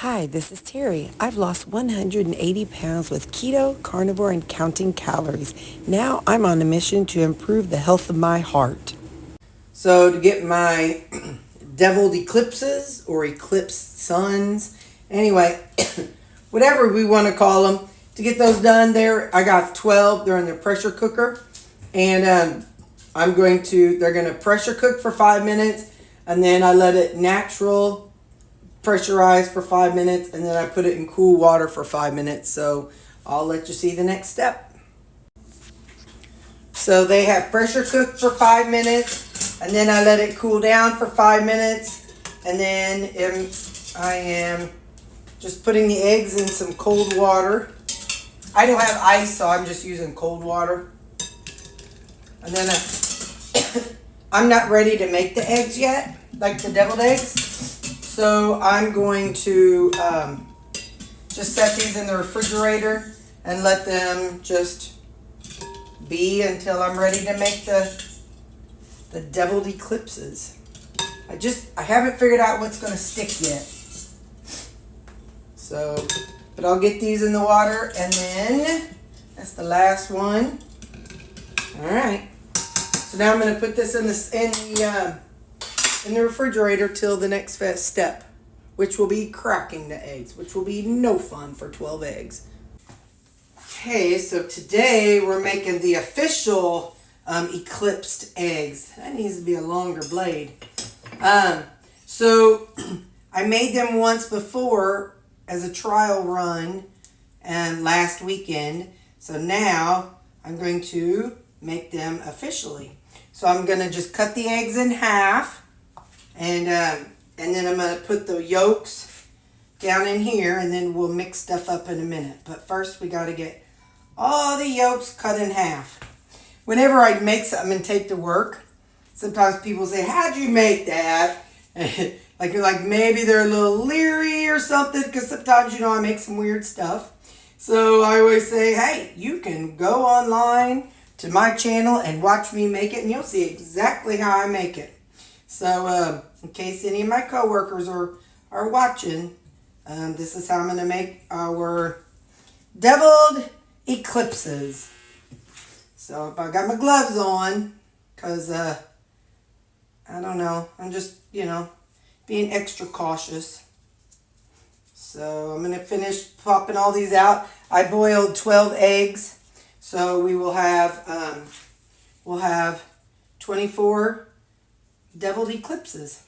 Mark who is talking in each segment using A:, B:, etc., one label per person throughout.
A: Hi, this is Terry. I've lost 180 pounds with keto, carnivore, and counting calories. Now I'm on a mission to improve the health of my heart. So to get my deviled eclipses or eclipse suns, anyway, whatever we want to call them, to get those done there, I got 12. They're in the pressure cooker. And they're going to pressure cook for 5 minutes. And then I let it pressurize for 5 minutes, and then I put it in cool water for 5 minutes. So I'll let you see the next step. So they have pressure cooked for 5 minutes, and then I let it cool down for 5 minutes, and then I am just putting the eggs in some cold water. I don't have ice, so I'm just using cold water. And then I'm not ready to make the eggs yet, like the deviled eggs. So I'm going to just set these in the refrigerator and let them just be until I'm ready to make the deviled eclipses. I haven't figured out what's going to stick yet. So, but I'll get these in the water, and then that's the last one. All right. So now I'm going to put this in the refrigerator till the next step, which will be cracking the eggs, which will be no fun for 12 eggs. Okay, so today we're making the official eclipsed eggs. That needs to be a longer blade. So I made them once before as a trial run last weekend. So now I'm going to make them officially. So I'm going to just cut the eggs in half. And then I'm going to put the yolks down in here, and then we'll mix stuff up in a minute. But first we got to get all the yolks cut in half. Whenever I make something and take to work, sometimes people say, "How'd you make that?" like maybe they're a little leery or something, because sometimes, I make some weird stuff. So I always say, hey, you can go online to my channel and watch me make it, and you'll see exactly how I make it. So in case any of my coworkers are watching, this is how I'm going to make our deviled eclipses. So I got my gloves on because, I don't know, I'm just, being extra cautious. So I'm going to finish popping all these out. I boiled 12 eggs, so we'll have 24 deviled eclipses.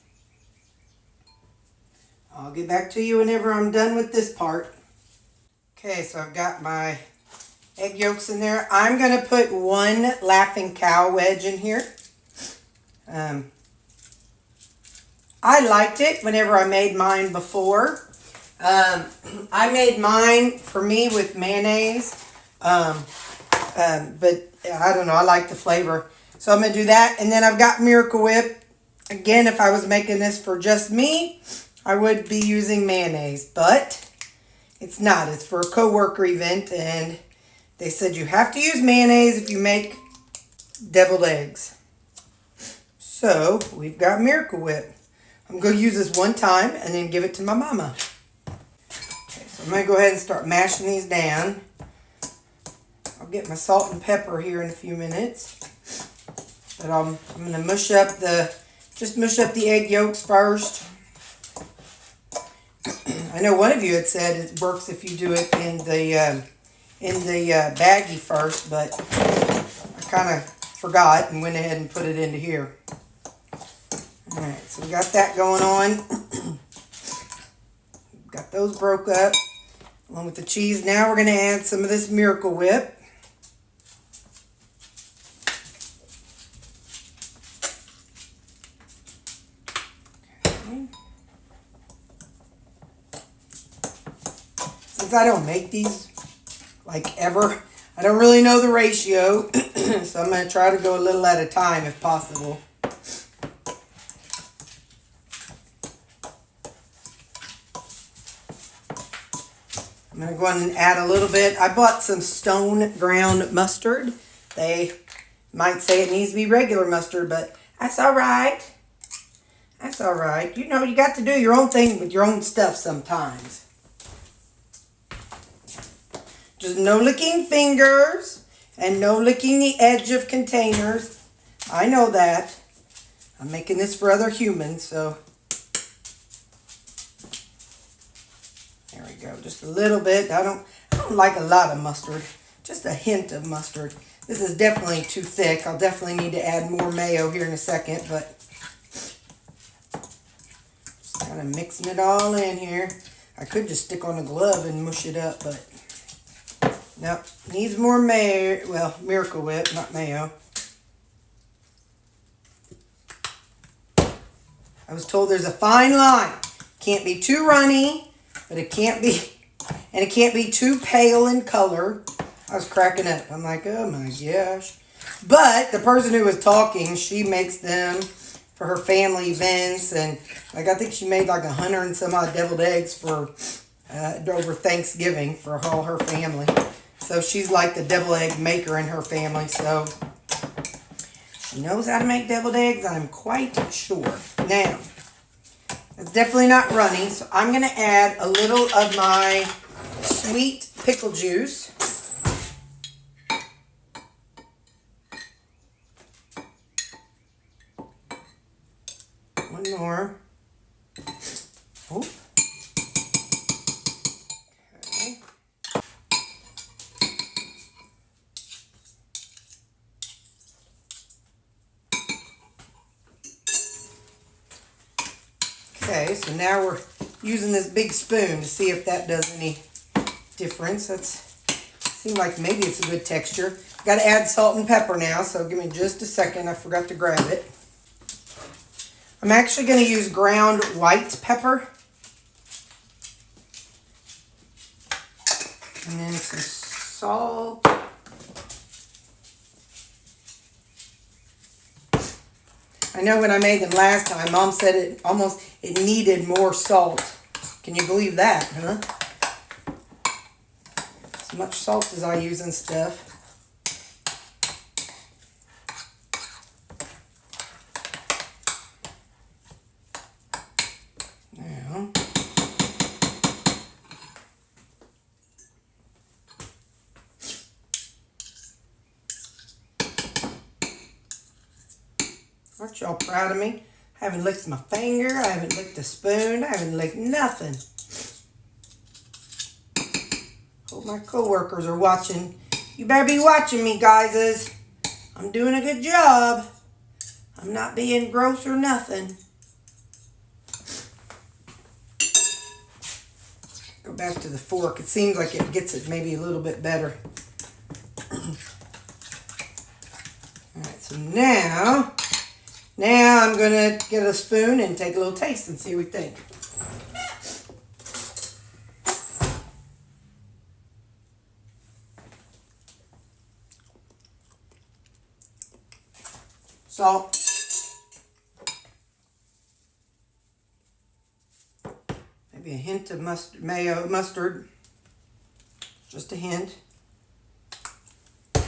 A: I'll get back to you whenever I'm done with this part. Okay, so I've got my egg yolks in there. I'm going to put one Laughing Cow wedge in here. I liked it whenever I made mine before. I made mine for me with mayonnaise. But I don't know, I like the flavor. So I'm going to do that. And then I've got Miracle Whip. Again, if I was making this for just me, I would be using mayonnaise, but it's not. It's for a coworker event, and they said you have to use mayonnaise if you make deviled eggs. So we've got Miracle Whip. I'm going to use this one time and then give it to my mama. Okay, so I'm going to go ahead and start mashing these down. I'll get my salt and pepper here in a few minutes. But I'm going to mush up the egg yolks first. I know one of you had said it works if you do it in the baggie first, but I kind of forgot and went ahead and put it into here. All right, so we got that going on. Got those broke up along with the cheese. Now we're going to add some of this Miracle Whip. Since I don't make these like ever, I don't really know the ratio, so I'm going to try to go a little at a time if possible. I'm going to go in and add a little bit. I bought some stone ground mustard. They might say it needs to be regular mustard, but that's all right. That's all right. You know, you got to do your own thing with your own stuff sometimes. Just no licking fingers and no licking the edge of containers. I know that. I'm making this for other humans, so. There we go. Just a little bit. I don't like a lot of mustard. Just a hint of mustard. This is definitely too thick. I'll definitely need to add more mayo here in a second, but just kind of mixing it all in here. I could just stick on a glove and mush it up, but no, needs more mayo. Well, Miracle Whip, not mayo. I was told there's a fine line. Can't be too runny, but it can't be, and it can't be too pale in color. I was cracking up. I'm like, oh my gosh. But the person who was talking, she makes them for her family events, and like I think she made like 100 and some odd deviled eggs for over Thanksgiving for all her family. So she's like the deviled egg maker in her family. So she knows how to make deviled eggs, I'm quite sure. Now, it's definitely not runny, so I'm going to add a little of my sweet pickle juice. One more. Oh. Okay. Okay, so now we're using this big spoon to see if that does any difference. Seems like maybe it's a good texture. Got to add salt and pepper now, so give me just a second. I forgot to grab it. I'm actually going to use ground white pepper. And then some salt. I know when I made them last time, Mom said it needed more salt. Can you believe that, huh? As much salt as I use and stuff. Now, aren't y'all proud of me? I haven't licked my finger. I haven't licked a spoon. I haven't licked nothing. Hope my coworkers are watching. You better be watching me, guys. I'm doing a good job. I'm not being gross or nothing. Go back to the fork. It seems like it gets it maybe a little bit better. Alright, so now I'm going to get a spoon and take a little taste and see what we think. Salt. Maybe a hint of mustard. Just a hint. A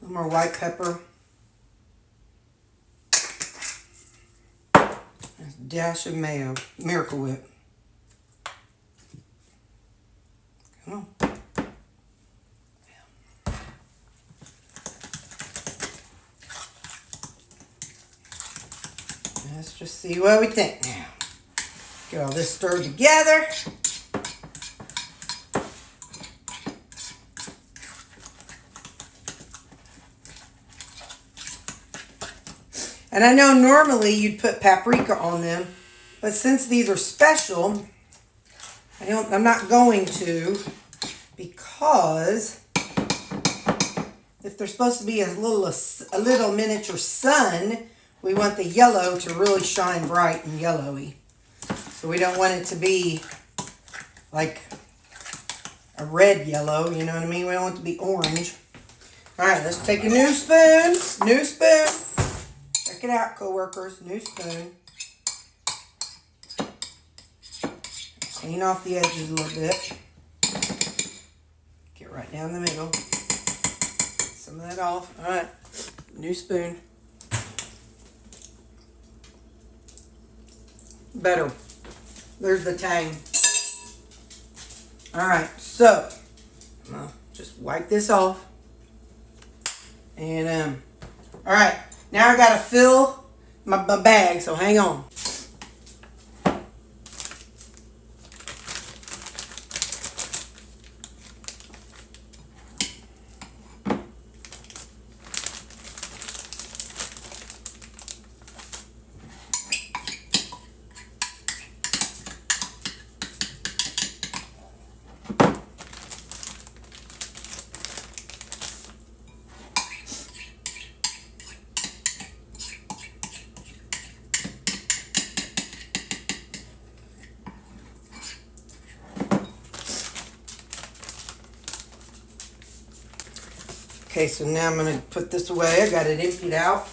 A: little more white pepper. A dash of mayo. Miracle Whip. Come on. Let's just see what we think now. Get all this stirred together. And I know normally you'd put paprika on them, but since these are special, I'm not going to, because if they're supposed to be a little miniature sun, we want the yellow to really shine bright and yellowy. So we don't want it to be like a red yellow, you know what I mean? We don't want it to be orange. All right, let's take a new spoon. New spoon. Check it out, coworkers. New spoon. Clean off the edges a little bit. Get right down the middle. Some of that off. All right, new spoon. better. There's the tang. All right, so I'm gonna just wipe this off. And all right, now I gotta fill my bag, so hang on. Okay, so now I'm going to put this away. I got it emptied out.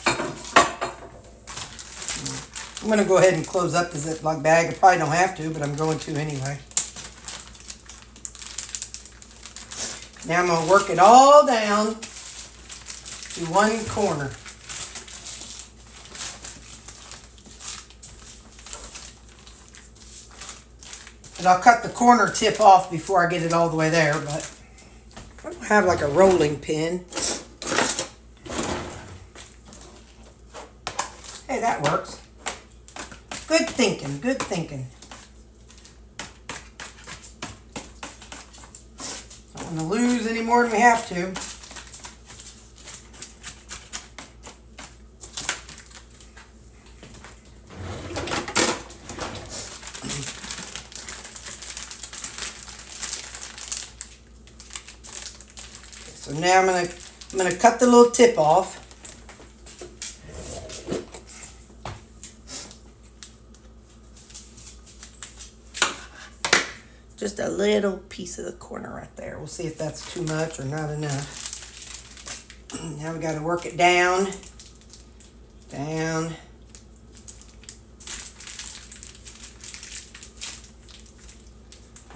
A: I'm going to go ahead and close up the Ziploc bag. I probably don't have to, but I'm going to anyway. Now I'm going to work it all down to one corner. And I'll cut the corner tip off before I get it all the way there, but I don't have like a rolling pin. Hey, that works. Good thinking, good thinking. Don't want to lose any more than we have to. So now I'm gonna cut the little tip off. Just a little piece of the corner right there. We'll see if that's too much or not enough. Now we got to work it down, down.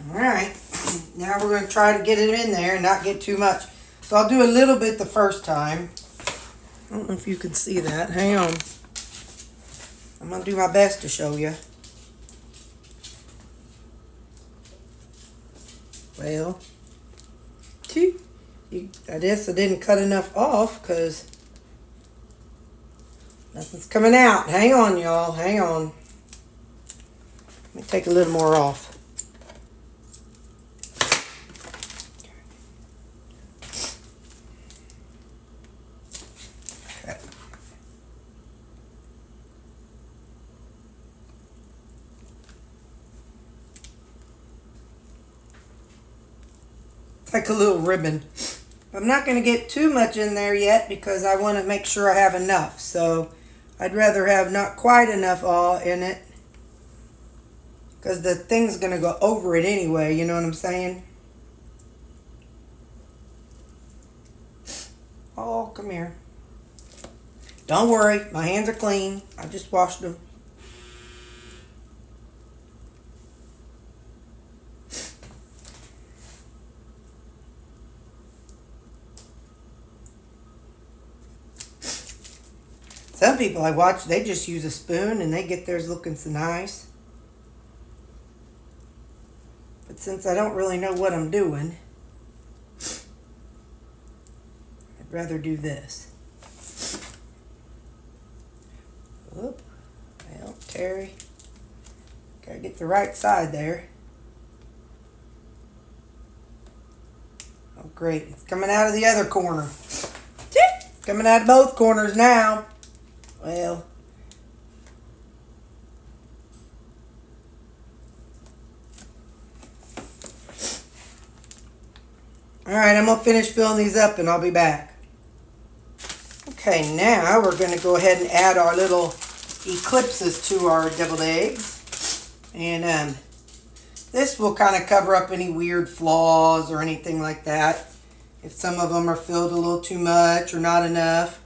A: All right. Now we're going to try to get it in there and not get too much. So I'll do a little bit the first time. I don't know if you can see that. Hang on. I'm going to do my best to show you. Well, I guess I didn't cut enough off because nothing's coming out. Hang on, y'all. Hang on. Let me take a little more off. Okay. Like a little ribbon. I'm not going to get too much in there yet because I want to make sure I have enough. So I'd rather have not quite enough all in it because the thing's going to go over it anyway. You know what I'm saying? Oh, come here. Don't worry. My hands are clean. I just washed them. Some people I watch, they just use a spoon and they get theirs looking so nice. But since I don't really know what I'm doing, I'd rather do this. Whoop. Well, Terry, gotta get the right side there. Oh, great. It's coming out of the other corner. Coming out of both corners now. Well, all right, I'm going to finish filling these up and I'll be back. Okay, now we're going to go ahead and add our little eclipses to our deviled eggs. And this will kind of cover up any weird flaws or anything like that. If some of them are filled a little too much or not enough.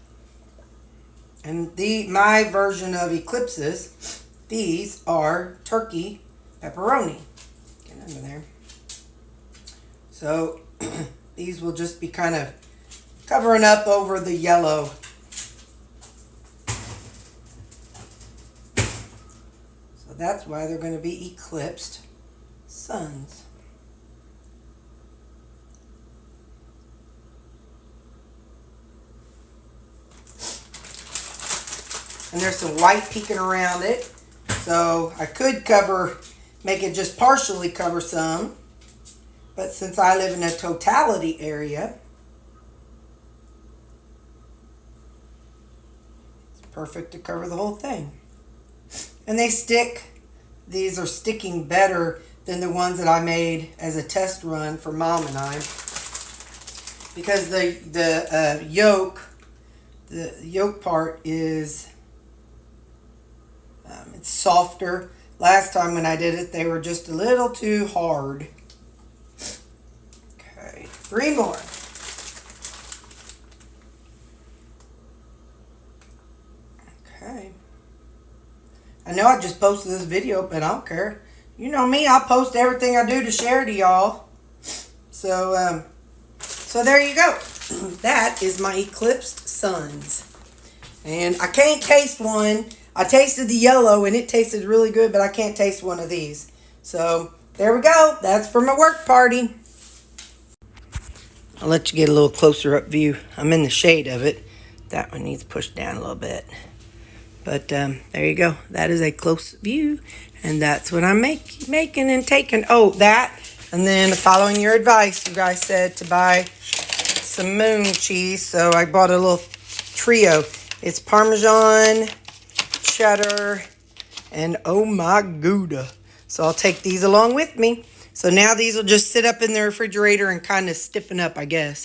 A: And my version of eclipses, these are turkey pepperoni. Get under there. So these will just be kind of covering up over the yellow. So that's why they're going to be eclipsed suns. And there's some white peeking around it. So I could make it just partially cover some. But since I live in a totality area, it's perfect to cover the whole thing. And they stick. These are sticking better than the ones that I made as a test run for Mom and I. Because the yolk part is it's softer. Last time when I did it, they were just a little too hard. Okay, 3 more. Okay. I know I just posted this video, but I don't care. You know me, I'll post everything I do to share to y'all. So there you go. That is my eclipsed suns. And I can't taste one. I tasted the yellow and it tasted really good, but I can't taste one of these. So there we go. That's for my work party. I'll let you get a little closer up view. I'm in the shade of it. That one needs pushed down a little bit. But there you go. That is a close view. And that's what I'm making and taking. Oh, that. And then following your advice, you guys said to buy some moon cheese. So I bought a little trio. It's Parmesan, cheddar, and oh my Gouda. So I'll take these along with me. So now these will just sit up in the refrigerator and kind of stiffen up, I guess.